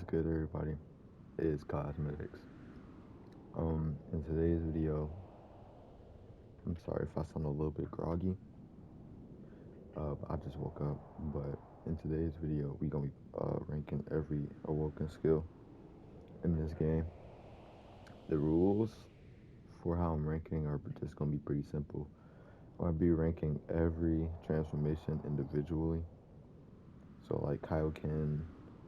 good, everybody? It is Cosmetics. In today's video, I'm sorry if I sound a little bit groggy. I just woke up, but in today's video, we gonna be ranking every awoken skill in this game. The rules for how I'm ranking are just gonna be pretty simple. I'm gonna be ranking every transformation individually. So like Kaio-Ken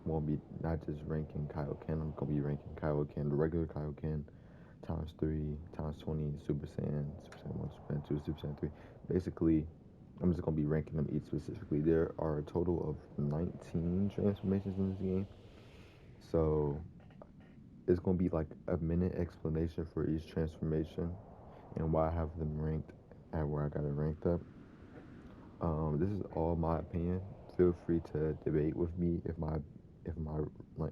won't be not just ranking Kaio-Ken. I'm gonna be ranking Kaio-Ken, the regular Kaio-Ken, times 3, times 20, Super Saiyan 1, Super Saiyan 2, Super Saiyan 3. Basically, I'm just gonna be ranking them each specifically. There are a total of 19 transformations in this game, so it's gonna be like a minute explanation for each transformation and why I have them ranked and where I got it ranked up. This is all my opinion. Feel free to debate with me if my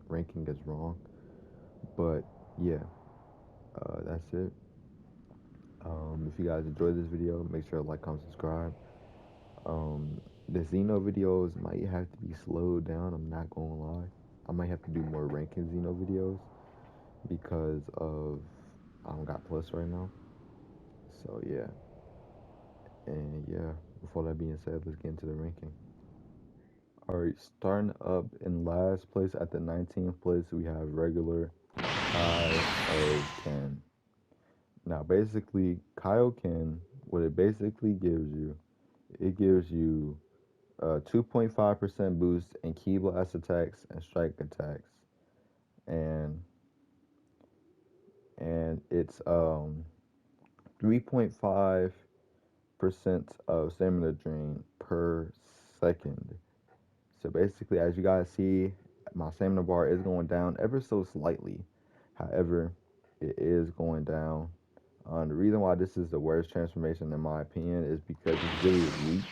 ranking is wrong. But yeah, that's it. If you guys enjoyed this video, make sure to like, comment, subscribe. The Xeno videos might have to be slowed down. I'm not gonna lie. I might have to do more ranking Xeno videos because of I don't got plus right now. So yeah, and yeah. Before that being said, let's get into the ranking. Alright, starting up in last place at the 19th place, we have regular Kaio-Ken. Now, basically, Kaio-Ken, what it basically gives you, it gives you 2.5% boost in ki blast attacks and strike attacks, and it's 3.5% of stamina drain per second. So basically, as you guys see, my stamina bar is going down ever so slightly. However, it is going down. The reason why this is the worst transformation in my opinion is because it's really weak,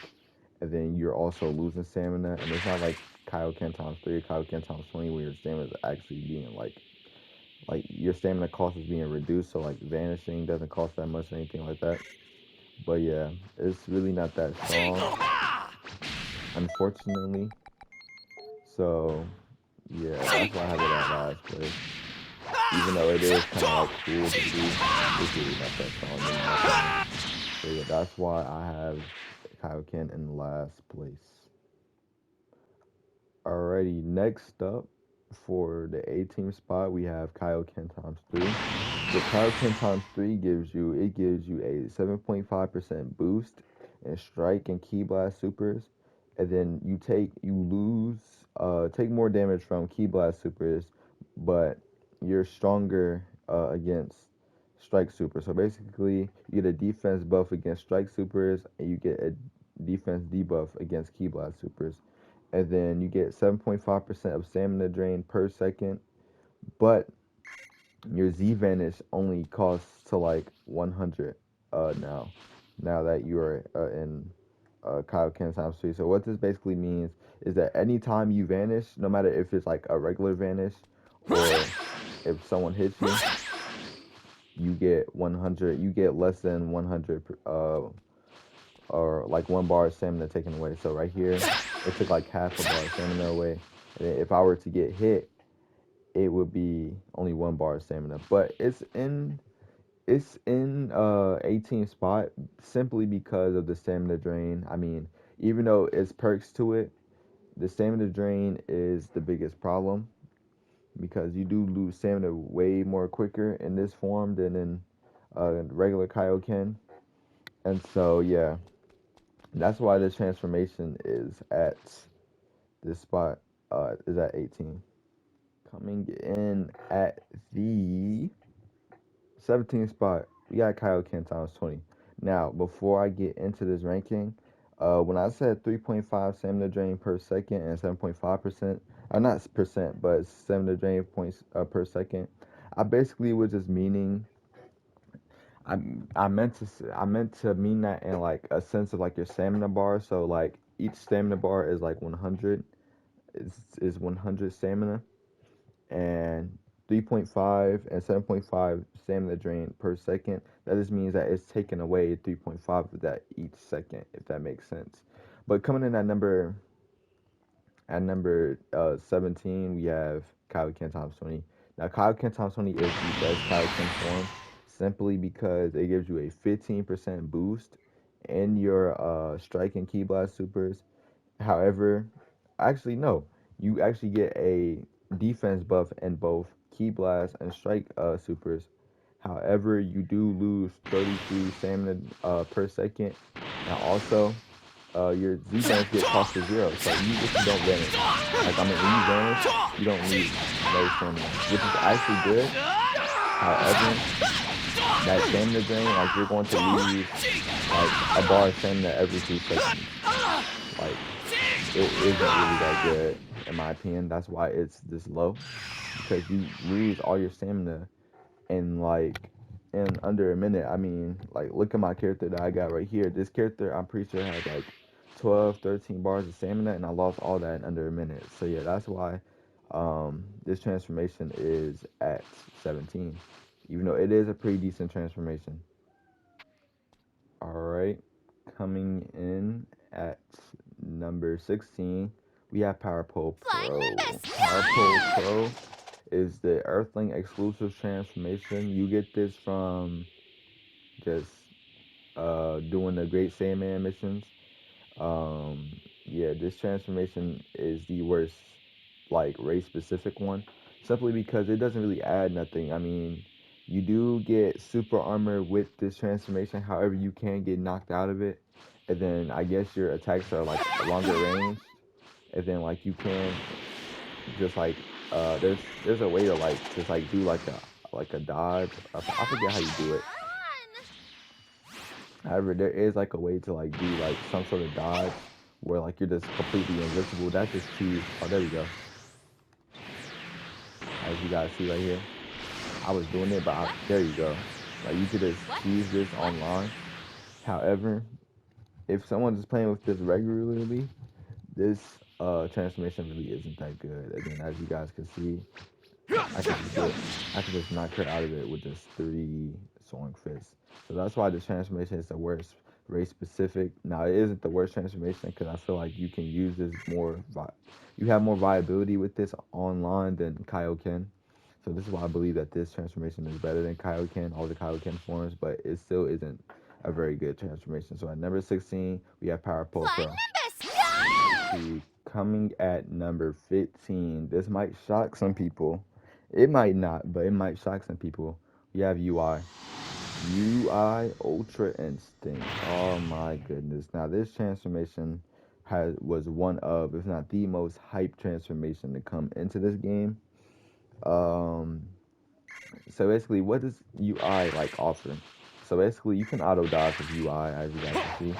and then you're also losing stamina, and it's not like Kaio-Ken times 3 or Kaio-Ken times 20 where your stamina is actually being like your stamina cost is being reduced, so like vanishing doesn't cost that much or anything like that. But yeah, it's really not that strong, unfortunately. So yeah, that's why I have it at last place. Even though it is kind of like cool to do, it's really not that strong. So yeah, that's why I have Kaio-Ken in last place. Alrighty, next up for the 18th spot, we have Kaio-Ken times 3. The Kaio-Ken times 3 gives you a 7.5% boost in strike and ki blast supers, and then you take more damage from ki blast supers, but you're stronger against strike super. So basically, you get a defense buff against strike supers, and you get a defense debuff against ki blast supers. And then you get 7.5% of stamina drain per second, but your Z Vanish only costs to like 100 now that you are in Kaio-Ken times 3. So what this basically means is that anytime you vanish, no matter if it's like a regular vanish or if someone hits you, you get 100. You get less than 100 or like 1 bar of stamina taken away. So right here, it took like half a bar of stamina away. And if I were to get hit, it would be only 1 bar of stamina. But it's in 18th spot simply because of the stamina drain. I mean, even though it's perks to it, the stamina drain is the biggest problem because you do lose stamina way more quicker in this form than in regular Kaio-Ken. And so yeah, that's why this transformation is at this spot, is at 18. Coming in at the 17th spot, we got Kaio-Ken times 20. Now, before I get into this ranking, when I said 3.5 stamina drain per second and 7.5%, not percent, but stamina drain points per second, I basically was just meaning I meant to mean that in like a sense of like your stamina bar. So like each stamina bar is like 100. Is 100 stamina, and 3.5 and 7.5 stamina drain per second. That just means that it's taking away 3.5 of that each second, if that makes sense. But coming in at number At number 17, we have Kaio-Ken times 20. Now, Kaio-Ken times 20 is the best Kaio-Ken form simply because it gives you a 15% boost in your strike and ki blast supers. However, actually, no. You actually get a defense buff in both ki blast and strike supers. However, you do lose 33 stamina per second. Now, also, your Z bans get cost to 0, so you if you don't vanish. Like, I mean, when you vanish, you don't need no stamina, which is actually good. However, that stamina drain, like, you're going to lose, like, a bar of stamina every 3 seconds. Like, it isn't really that good, in my opinion. That's why it's this low, because you lose all your stamina in, like, in under a minute. I mean, like, look at my character that I got right here. This character, I'm pretty sure, has, like, 12, 13 bars of stamina, and I lost all that in under a minute. So, yeah, that's why this transformation is at 17, even though it is a pretty decent transformation. Alright, coming in at number 16, we have Power Pole Pro. Power Pole Pro is the Earthling exclusive transformation. You get this from just doing the Great Saiyaman missions. Yeah, this transformation is the worst, like, race specific one, simply because it doesn't really add nothing. I mean, you do get super armor with this transformation, however, you can get knocked out of it, and then I guess your attacks are like longer range, and then like you can just like there's a way to like just like do like a dodge. I forget how you do it. However, there is like a way to like do like some sort of dodge where like you're just completely invisible. That's just cheese. Oh, there we go. As you guys see right here, I was doing it, but there you go. Like, you could just cheese this online. However, if someone is playing with this regularly, this transformation really isn't that good. Again, as you guys can see, I could just knock her out of it with just 3 soaring fists. So that's why the transformation is the worst race specific. Now, it isn't the worst transformation because I feel like you can use this more. You have more viability with this online than Kaio-Ken. So this is why I believe that this transformation is better than Kaio-Ken, all the Kaio-Ken forms, but it still isn't a very good transformation. So at number 16, we have Power Pole Pro. Coming at number 15, this might shock some people. It might not, but it might shock some people. We have UI. UI Ultra Instinct. Oh my goodness. Now, this transformation was one of, if not the most hyped transformation to come into this game. So basically, what does UI like offer? So basically, you can auto dodge with UI, as you guys can see.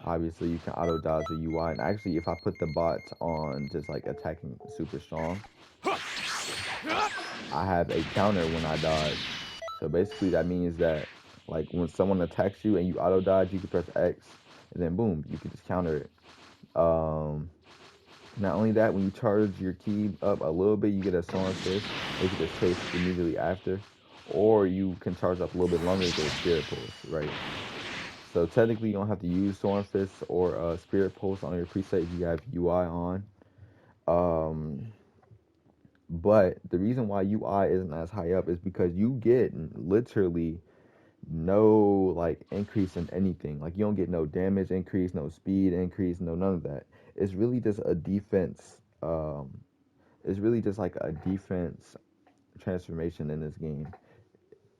Obviously, you can auto dodge with UI, and actually, if I put the bots on just like attacking super strong, I have a counter when I dodge. So basically, that means that like when someone attacks you and you auto dodge, you can press X, and then boom, you can just counter it. Not only that, when you charge your ki up a little bit, you get a soaring fist. You can just chase immediately after, or you can charge up a little bit longer to get a spirit pulse, right? So technically, you don't have to use soaring fist or spirit pulse on your preset if you have UI on. But the reason why UI isn't as high up is because you get literally no like increase in anything. Like, you don't get no damage increase, no speed increase, no none of that. It's really just a defense. It's really just like a defense transformation in this game.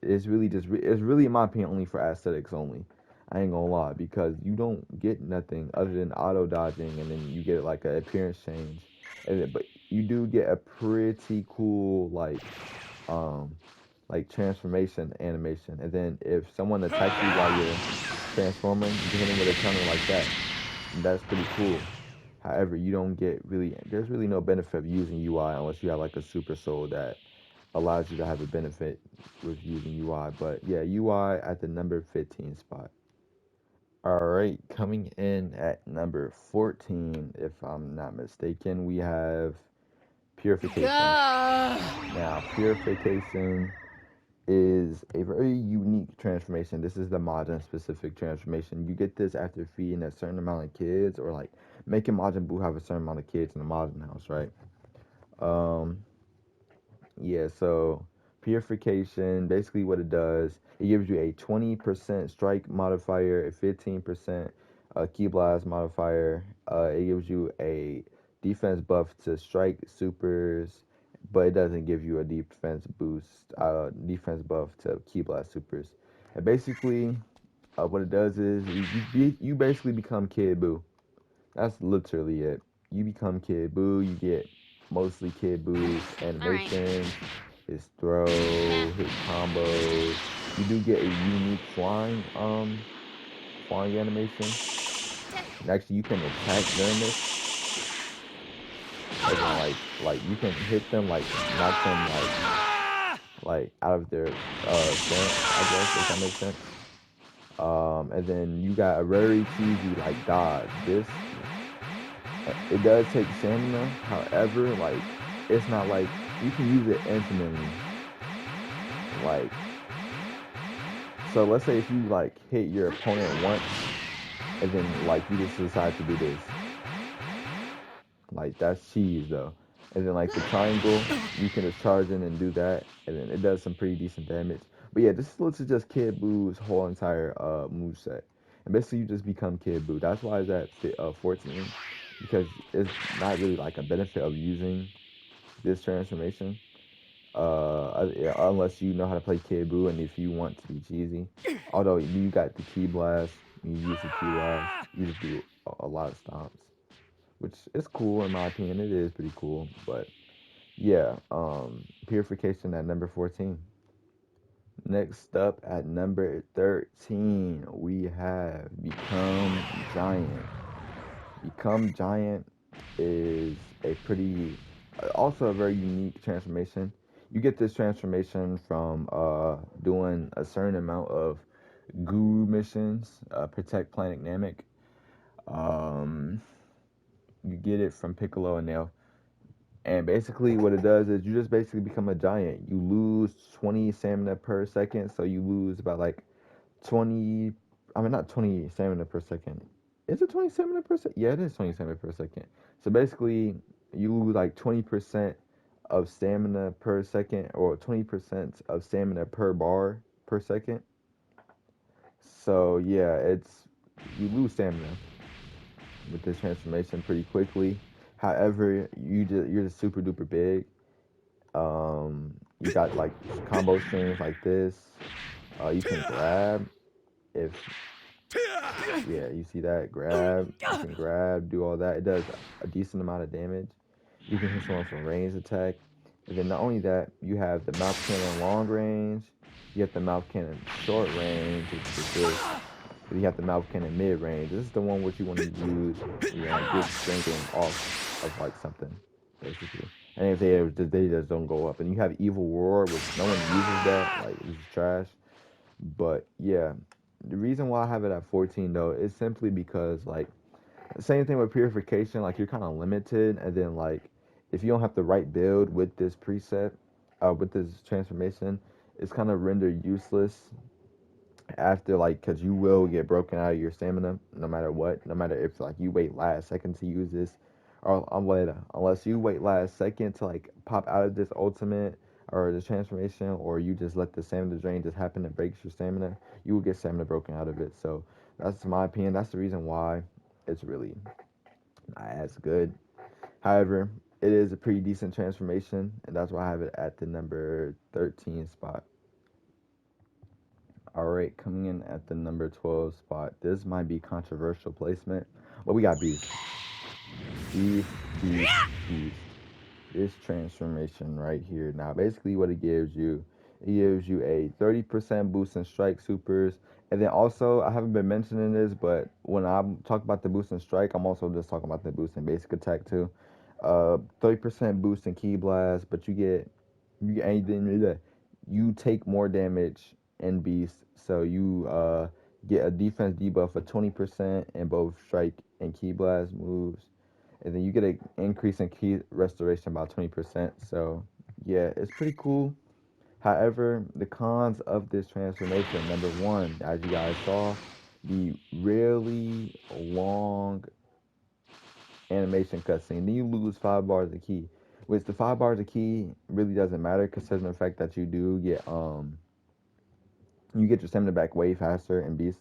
It's really in my opinion only for aesthetics only. I ain't gonna lie, because you don't get nothing other than auto dodging, and then you get like an appearance change, but you do get a pretty cool like transformation animation, and then if someone attacks you while you're transforming, you can hit them with a counter like that, and that's pretty cool. However, you don't get there's really no benefit of using UI unless you have like a super soul that allows you to have a benefit with using UI. But yeah, UI at the number 15 spot. All right, coming in at number 14, if I'm not mistaken, we have Purification. Now, Purification is a very unique transformation. This is the modern specific transformation. You get this after feeding a certain amount of kids, or like making Majin Buu have a certain amount of kids in the Majin house, right? Um, yeah, so Purification, basically what it does, it gives you a 20% strike modifier, a 15% key blast modifier. It gives you a defense buff to strike supers, but it doesn't give you a defense boost, defense buff to key blast supers. And basically, what it does is you basically become Kid Buu. That's literally it. You become Kid Buu. You get mostly Kid Buu's animations, his throw, his combos. You do get a unique flying animation. And actually, you can attack during this, as in like you can hit them, like knock them like out of their stance, I guess, if that makes sense. And then you got a very cheesy like dodge. This it does take stamina, however, like it's not like you can use it infinitely. Like, so let's say if you like hit your opponent once, and then like you just decide to do this, like that's cheese though. And then like the triangle, you can just charge in and do that, and then it does some pretty decent damage. But yeah, this is just Kid Boo's whole entire move set. And basically you just become Kid Buu. That's why it's at 14, because it's not really like a benefit of using this transformation. Unless you know how to play Kid Buu, and if you want to be cheesy. Although you got the key blast, you use the key blast, you just do a lot of stomps, which is cool in my opinion. It is pretty cool, but yeah, Purification at number 14. Next up at number 13, we have Become Giant. Become Giant is a pretty, also a very unique transformation. You get this transformation from doing a certain amount of guru missions, protect Planet Namek. You get it from Piccolo and Nail. And basically what it does is you just basically become a giant. You lose 20 stamina per second, so you lose about like 20, I mean not 20 stamina per second. Is it 20 stamina per second? Yeah, it is 20 stamina per second. So basically you lose like 20% of stamina per second, or 20% of stamina per bar per second. So yeah, you lose stamina with this transformation pretty quickly. However, you're just super duper big. You got like combo strings like this. You can grab if yeah, you see that grab. You can grab, do all that. It does a decent amount of damage. You can hit someone from range attack, and then not only that, you have the mouth cannon long range. You have the mouth cannon short range, which is this. You have the mouth cannon mid range. This is the one which you want to use when you want to get strengthening off of like something, basically. And if they just don't go up. And you have Evil Roar, which no one uses that. Like, it's trash. But yeah, the reason why I have it at 14 though is simply because like same thing with Purification. Like you're kind of limited, and then like if you don't have the right build with this preset, with this transformation, it's kind of rendered useless after, like, because you will get broken out of your stamina no matter what, no matter if like you wait last second to use this, or unless you wait last second to like pop out of this ultimate or this transformation, or you just let the stamina drain just happen and breaks your stamina, you will get stamina broken out of it. So that's my opinion. That's the reason why it's really not as good. However, it is a pretty decent transformation, and that's why I have it at the number 13 spot. Alright, coming in at the number 12 spot. This might be controversial placement, but we got Beast. Beast. This transformation right here. Now, basically what it gives you a 30% boost in strike supers. And then also, I haven't been mentioning this, but when I'm talking about the boost in strike, I'm also just talking about the boost in basic attack too. 30% boost in ki blast, but you take more damage in Beast, so you get a defense debuff of 20% in both strike and ki blast moves, and then you get an increase in ki restoration by 20%. So yeah, it's pretty cool. However, the cons of this transformation: number one, as you guys saw, the really long animation cutscene. Then you lose 5 bars of ki, which the 5 bars of ki really doesn't matter considering the fact that you do get you get your stamina back way faster in Beast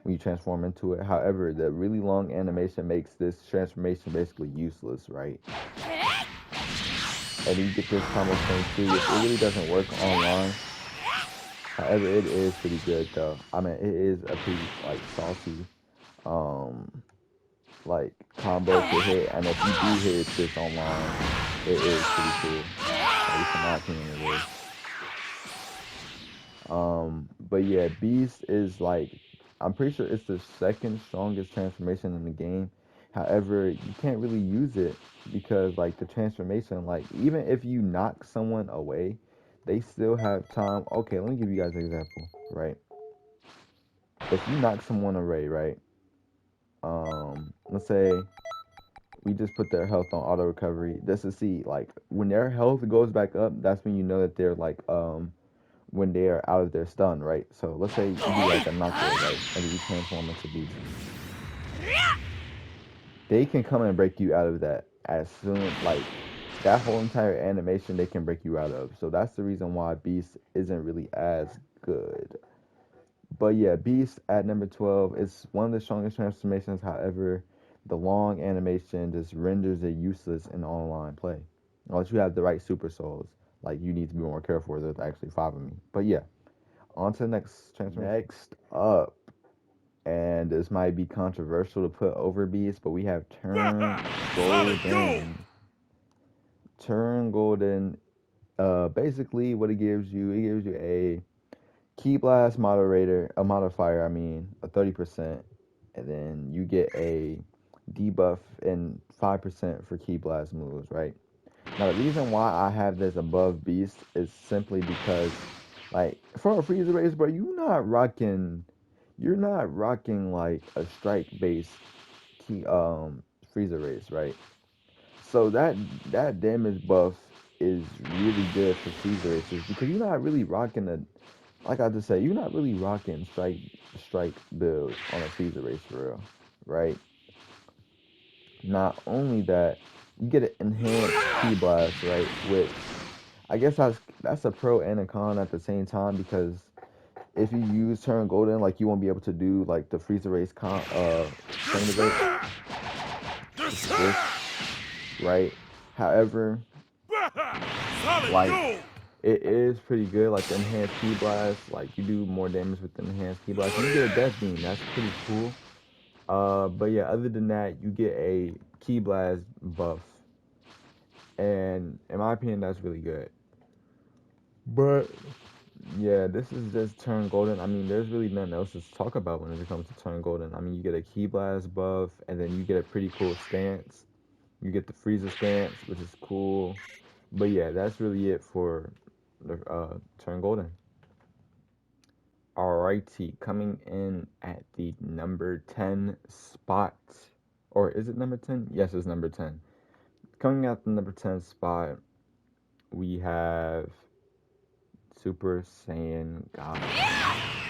when you transform into it. However, the really long animation makes this transformation basically useless, right? And you get this combo thing too, which it really doesn't work online. However, it is pretty good though. I mean, it is a pretty like saucy like combo to hit, and if you do hit this online, it is pretty cool. At least in my opinion, it is. But yeah, Beast is like, I'm pretty sure it's the second strongest transformation in the game. However, you can't really use it because like the transformation, like even if you knock someone away, they still have time. Okay, let me give you guys an example, right? If you knock someone away, right? Let's say we just put their health on auto recovery just to see, like when their health goes back up, that's when you know that they're like when they are out of their stun, right? So let's say you do like a knockout, right? And then you transform into Beast. They can come and break you out of that as soon, like that whole entire animation they can break you out of. So that's the reason why Beast isn't really as good. But yeah, Beast at number 12 is one of the strongest transformations. However, the long animation just renders it useless in online play. Unless you have the right super souls. Like, you need to be more careful. There's actually 5 of me. But yeah, on to the next transformation. Next up, and this might be controversial to put over Beast, but we have Turn Golden. Turn Golden, basically what it gives you a Ki Blast modifier, a 30%, and then you get a debuff and 5% for Ki Blast moves, right? Now, the reason why I have this above Beast is simply because, like, for a Freezer race, bro, you're not rocking, like, a strike-based Freezer race, right? So that damage buff is really good for Freezer races because you're not really rocking like I just said, you're not really rocking strike build on a Freezer race for real, right? Not only that, you get an enhanced Ki Blast, right? Which I guess that's a pro and a con at the same time, because if you use Turn Golden, like you won't be able to do like the Freezer race right? However, like it is pretty good, like the enhanced Ki Blast, like you do more damage with the enhanced Ki Blast. You get a Death Beam, that's pretty cool. But yeah, other than that, you get a Ki Blast buff, and in my opinion, that's really good. But yeah, this is just Turn Golden. I mean, there's really nothing else to talk about when it comes to Turn Golden. I mean, you get a Ki Blast buff, and then you get a pretty cool stance. You get the Freezer stance, which is cool. But yeah, that's really it for the Turn Golden. Alrighty, coming in at the number 10 spot. Or is it number 10? Yes, it's number 10. Coming out the number 10 spot, we have Super Saiyan God.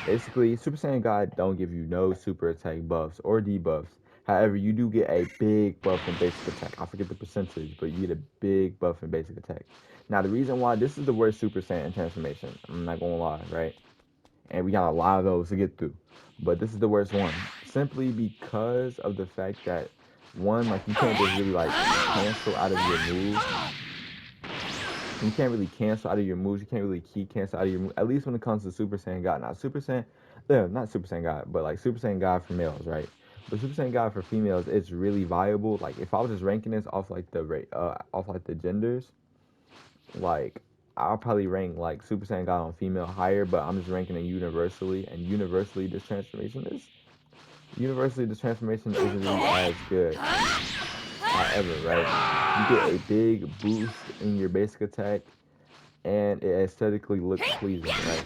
Basically, Super Saiyan God don't give you no super attack buffs or debuffs. However, you do get a big buff in basic attack. I forget the percentage, but you get a big buff in basic attack. Now, the reason why this is the worst Super Saiyan transformation, I'm not gonna lie, right? And we got a lot of those to get through. But this is the worst one. Simply because of the fact that, one, like, you can't just really, like, cancel out of your moves. You can't really cancel out of your moves. You can't really ki cancel out of your moves. At least when it comes to Super Saiyan God. Now, not Super Saiyan God, but, like, Super Saiyan God for males, right? But Super Saiyan God for females, it's really viable. Like, if I was just ranking this off, like, the genders, like, I'll probably rank like Super Saiyan God on female higher, but I'm just ranking it universally. And universally, this transformation isn't really as good. However, right, you get a big boost in your basic attack, and it aesthetically looks pleasing, right?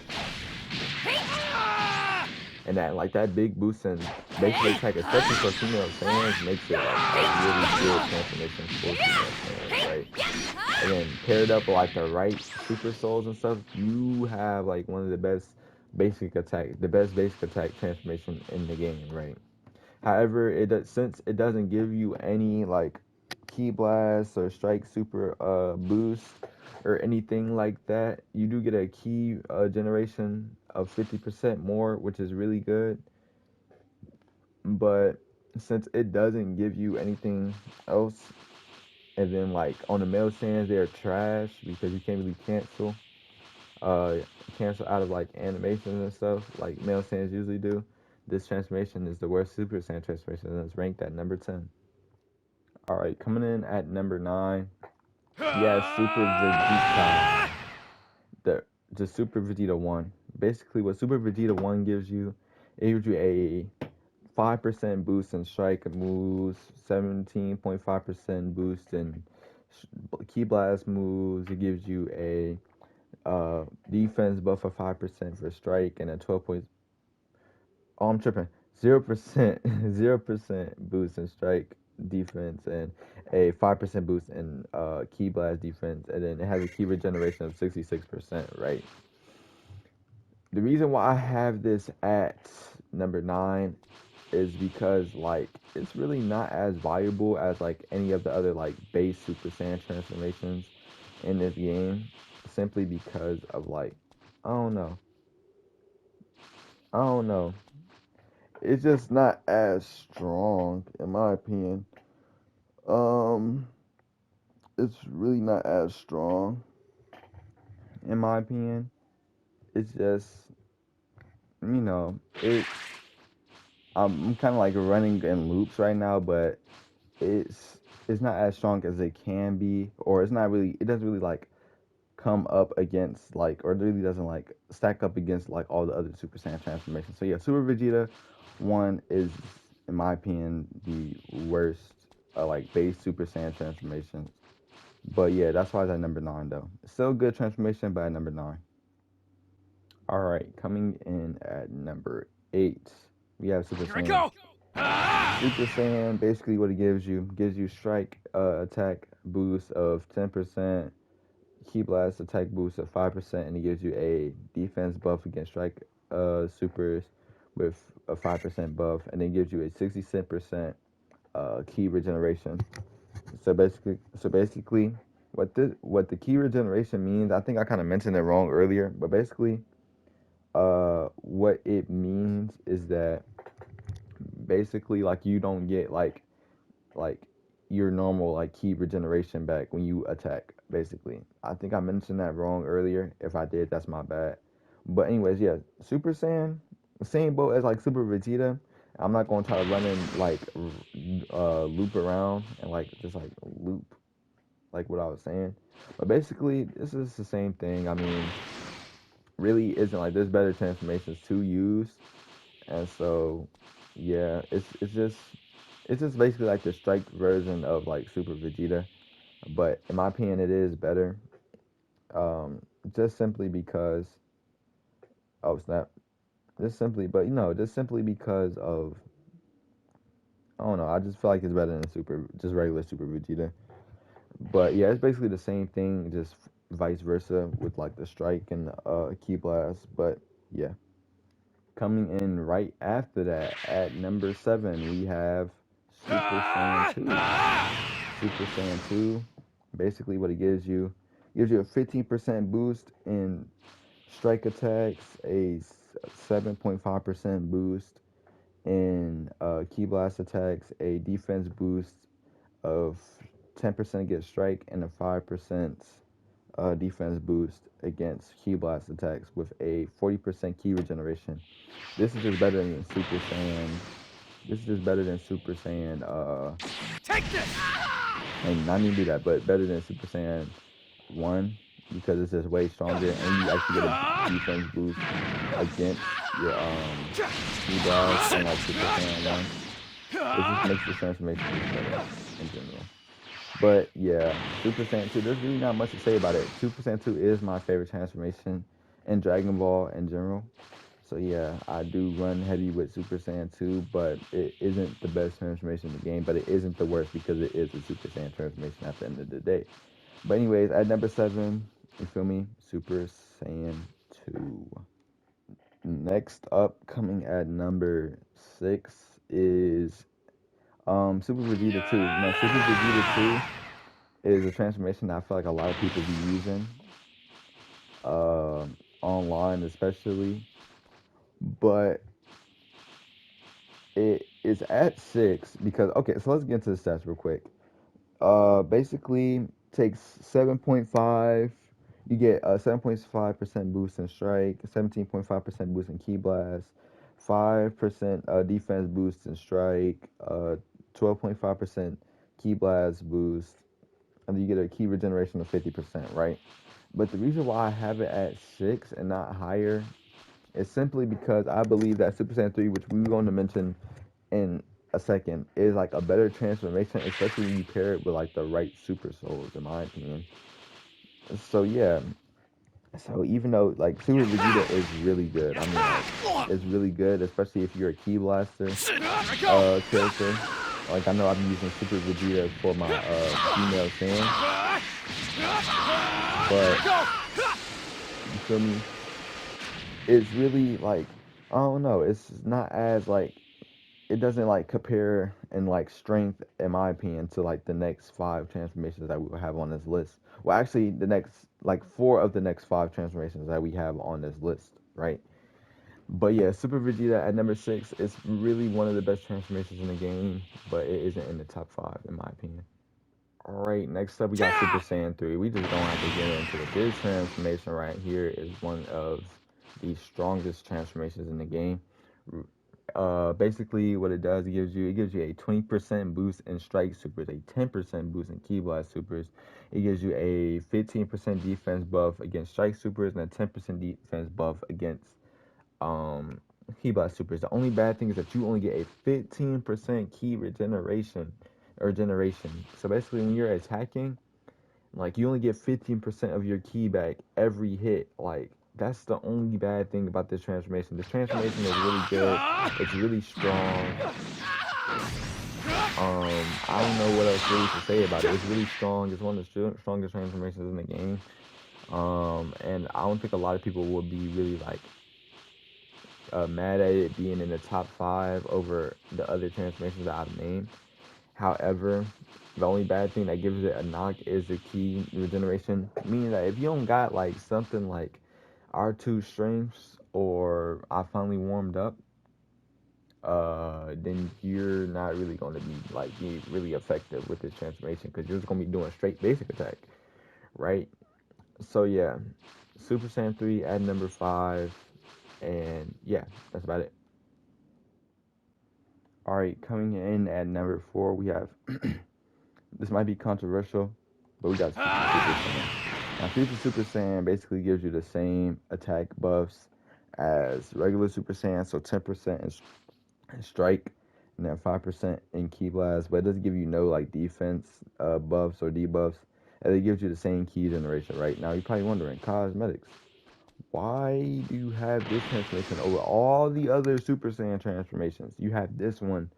And that big boost in basic attack, especially for female fans, makes it like a really good transformation for female fans, right? And then paired up with like the right super souls and stuff, you have like one of the best basic attack transformation in the game, right? However, since it doesn't give you any like Ki Blast or Strike Super boost or anything like that, you do get a Ki generation of 50% more, which is really good. But since it doesn't give you anything else, and then like on the male stands, they're trash because you can't really uh cancel out of like animations and stuff like male stands usually do. This transformation is the worst Super Saiyan transformation, and it's ranked at number 10. All right, coming in at number 9, we have Super Vegeta. The Super Vegeta 1. Basically, what Super Vegeta 1 gives you, it gives you a 5% boost in strike moves, 17.5% boost in Ki Blast moves. It gives you a defense buff of 5% for strike and a 12 point. Oh, I'm tripping. 0%, 0% boost in strike defense and a 5% boost in Ki Blast defense, and then it has a Ki regeneration of 66%. Right. The reason why I have this at number 9 is because like it's really not as valuable as like any of the other like base Super Saiyan transformations in this game, simply because of like I don't know. I don't know. It's just not as strong in my opinion. Um it's really not as strong in my opinion. It's just it I'm kind of like running in loops right now, but it's it's not as strong as it can be, or it's not really. It doesn't really like come up against like, or it really doesn't like stack up against like all the other Super Saiyan transformations. So yeah, Super Vegeta 1 is, in my opinion, the worst like base Super Saiyan transformation. But yeah, that's why it's at number 9 though. Still a good transformation, but at number 9. All right, coming in at number 8, we have Super Saiyan. Super Saiyan, basically what it gives you strike attack boost of 10%, Ki Blast attack boost of 5%, and it gives you a defense buff against strike supers with a 5% buff, and then gives you a 66% Ki regeneration. So basically, what the Ki regeneration means, I think I kind of mentioned it wrong earlier, but basically, what it means is that basically like you don't get like your normal like Ki regeneration back when you attack. Basically, I think I mentioned that wrong earlier. If I did, that's my bad. But anyways, yeah, Super Saiyan, same boat as like Super Vegeta. I'm not gonna try to run in like loop around and like just like loop like what I was saying. But basically, this is the same thing. I mean, really isn't like there's better transformations to use, and so yeah, it's just basically like the strike version of like Super Vegeta, but in my opinion, it is better. Um, just simply because oh snap, just simply because of I don't know. I just feel like it's better than just regular Super Vegeta. But yeah, it's basically the same thing, just vice versa with like the strike and Ki Blast. But yeah, coming in right after that at number 7, we have Super Saiyan 2. Super Saiyan 2, basically what it gives you a 15% boost in strike attacks, a 7.5% boost in Ki Blast attacks, a defense boost of 10% against strike, and a 5% defense boost against Ki Blast attacks with a 40% Ki regeneration. This is just better than Super Saiyan. This is just better than Super Saiyan. Take this! And not even do that, but better than Super Saiyan 1 because it's just way stronger, and you actually get a defense boost against your Ki Blast and like Super Saiyan 1. It just makes the transformation better in general. But yeah, Super Saiyan 2, there's really not much to say about it. Super Saiyan 2 is my favorite transformation in Dragon Ball in general. So yeah, I do run heavy with Super Saiyan 2, but it isn't the best transformation in the game, but it isn't the worst because it is a Super Saiyan transformation at the end of the day. But anyways, at number 7, you feel me? Super Saiyan 2. Next up, coming at number 6 is Super Vegeta 2. Now, Super Vegeta 2 is a transformation that I feel like a lot of people be using, uh, online especially, but it is at 6 because, okay, so let's get into the stats real quick. Basically takes 7.5. You get a 7.5% boost in strike, 17.5% boost in ki blast, 5% defense boost in strike, 12.5% ki blast boost, and you get a ki regeneration of 50%, right? But the reason why I have it at 6 and not higher is simply because I believe that Super Saiyan 3, which we were going to mention in a second, is like a better transformation, especially when you pair it with like the right super souls, in my opinion. So yeah, so even though like Super Vegeta is really good, I mean like it's really good, especially if you're a Ki Blaster character. Like I know I'm using Super Vegeta for my female Saiyan, but you feel me? It's really like I don't know. It's not as like it doesn't like compare in like strength, in my opinion, to like the next 5 transformations that we will have on this list. Well, actually, the next like 4 of the next 5 transformations that we have on this list, right? But yeah, Super Vegeta at number 6 is really one of the best transformations in the game, but it isn't in the top 5 in my opinion. All right, next up we got Super Saiyan 3. We just don't have to get into it. This transformation right here is one of the strongest transformations in the game. Basically what it does, it gives you a 20% boost in strike supers, a 10% boost in ki blast supers. It gives you a 15% defense buff against strike supers and a 10% defense buff against ki blast supers. The only bad thing is that you only get a 15% ki regeneration or generation. So basically when you're attacking, like you only get 15% of your ki back every hit. Like that's the only bad thing about this transformation. This transformation is really good. It's really strong. I don't know what else really to say about it. It's really strong. It's one of the strongest transformations in the game. And I don't think a lot of people would be really like mad at it being in the top 5 over the other transformations that I've named. However, the only bad thing that gives it a knock is the ki regeneration, meaning that if you don't got like something like R2 strengths or I finally warmed up, then you're not really going to be really effective with this transformation because you're just going to be doing straight basic attack, right? So yeah, Super Saiyan 3 at number 5, and yeah, that's about it. All right, coming in at number 4, we have this might be controversial, but we got Future Super Saiyan. Now, Future Super Saiyan basically gives you the same attack buffs as regular Super Saiyan, so 10% in strike and then 5% in ki blast, but it doesn't give you no like defense buffs or debuffs, and it gives you the same ki generation. Right now, you're probably wondering, cosmetics, why do you have this transformation over all the other Super Saiyan transformations? You have this one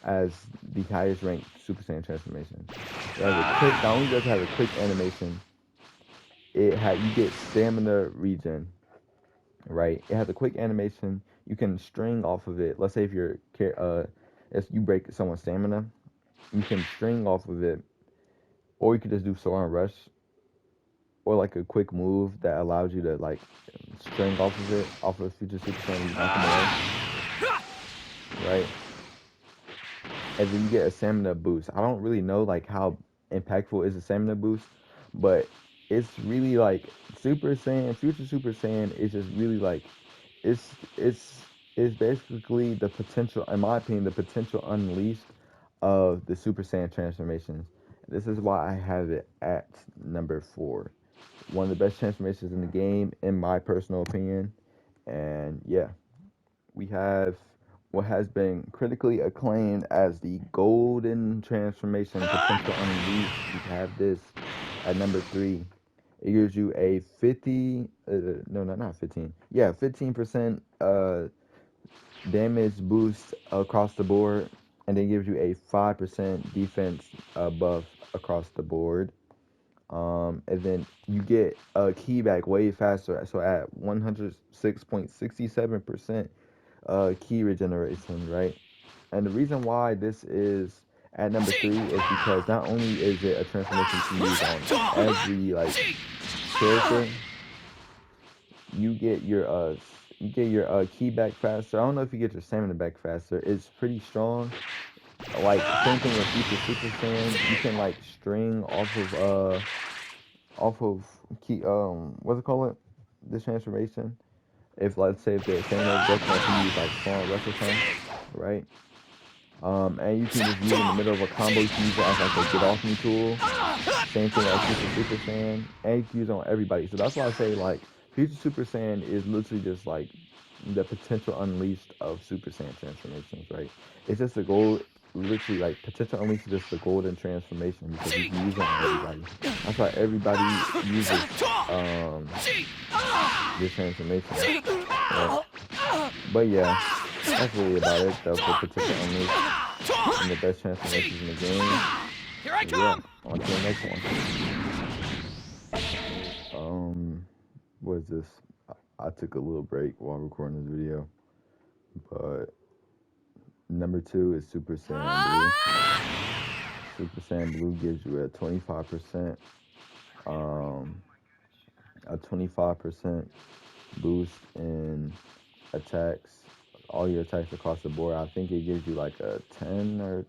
as the highest ranked Super Saiyan transformation. It has a quick, not only does it have a quick animation, you get stamina regen, right? It has a quick animation. You can string off of it. Let's say if you break someone's stamina, you can string off of it, or you could just do Soaring Rush, or like a quick move that allows you to like string off of it, off of Future Super Saiyan, and knock them away, right? And then you get a stamina boost. I don't really know like how impactful is a stamina boost, but it's really like Super Saiyan, Future Super Saiyan is just really like it's it's it's basically the potential, in my opinion, the potential unleashed of the Super Saiyan transformations. This is why I have it at number 4. One of the best transformations in the game, in my personal opinion. And yeah, we have what has been critically acclaimed as the golden transformation potential unleashed. We have this at number 3. It gives you a 50, no, not 15. Yeah, 15% damage boost across the board, and then gives you a 5% defense buff across the board. And then you get a ki back way faster. So at 106.67% ki regeneration, right? And the reason why this is at number 3 is because not only is it a transformation you can use on every like character, you get your key back faster. I don't know if you get your stamina back faster. It's pretty strong. Like same thing with Super Saiyan. You can like string off of key what's it called? This transformation. If let's say if the stamina is broken, if you use like strong rush or something, right? And you can just use it in the middle of a combo. You can use it as like a get off me tool. Same thing as Super Saiyan, and you can use it on everybody. So that's why I say like Future Super Saiyan is literally just like the potential unleashed of Super Saiyan transformations, right? It's just the goal, literally like potential unleashed is just the golden transformation because you can use it on everybody. That's why everybody uses this transformation. Right? But yeah, that's really about it though for potential unleashed and the best transformations in the game. Here I come! Yeah, on to the next one. What is this? I took a little break while recording this video, but number 2 is Super Saiyan Blue. Super Saiyan Blue gives you a 25%, a 25% boost in attacks, all your attacks across the board. I think it gives you like a 10 or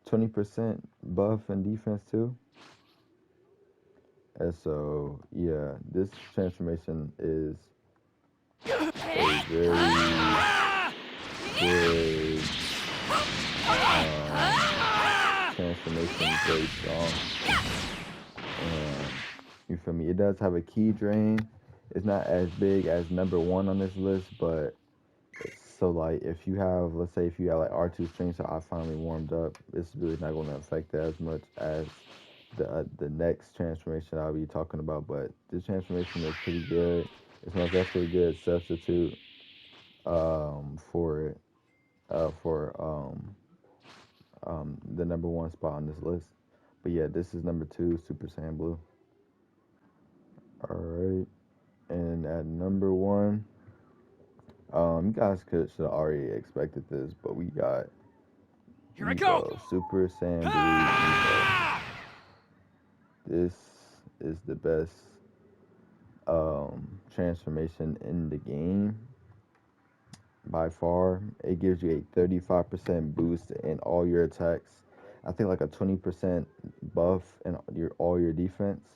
20% buff in defense too. And so, yeah, this transformation is a very good transformation, very strong. And you feel me? It does have a key drain. It's not as big as number 1 on this list, but so like if you have, let's say if you have like R2 strength, so I finally warmed up, it's really not going to affect that as much as the next transformation I'll be talking about. But this transformation is pretty good. It's most definitely a good substitute for it for the number 1 spot on this list. But yeah, this is number 2, Super Saiyan Blue. All right, and at number 1, you guys should have already expected this, but we got Here I go! Super Saiyan Blue Evo. This is the best transformation in the game by far. It gives you a 35% boost in all your attacks. I think like a 20% buff in all your defense.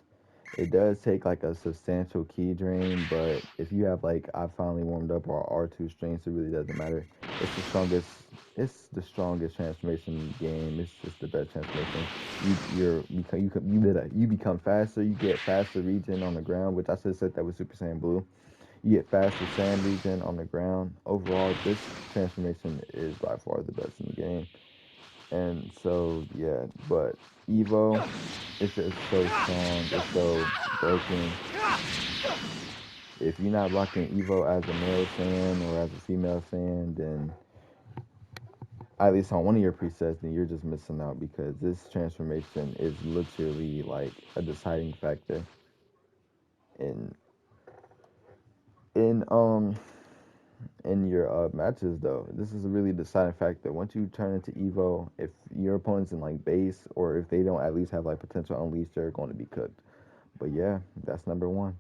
It does take like a substantial key drain, but if you have like I finally warmed up or R2 strengths, it really doesn't matter. It's the strongest. It's the strongest transformation in the game. It's just the best transformation. You become faster. You get faster regen on the ground, which I should have said that with Super Saiyan Blue. You get faster sand regen on the ground. Overall, this transformation is by far the best in the game. And so, yeah, but Evo, it's just so strong, it's so broken. If you're not rocking Evo as a male fan or as a female fan, then at least on one of your presets, then you're just missing out because this transformation is literally like a deciding factor in in your matches though. This is a really deciding factor. Once you turn into Evo, if your opponent's in like base or if they don't at least have like potential unleashed, they're going to be cooked. But yeah, that's number 1.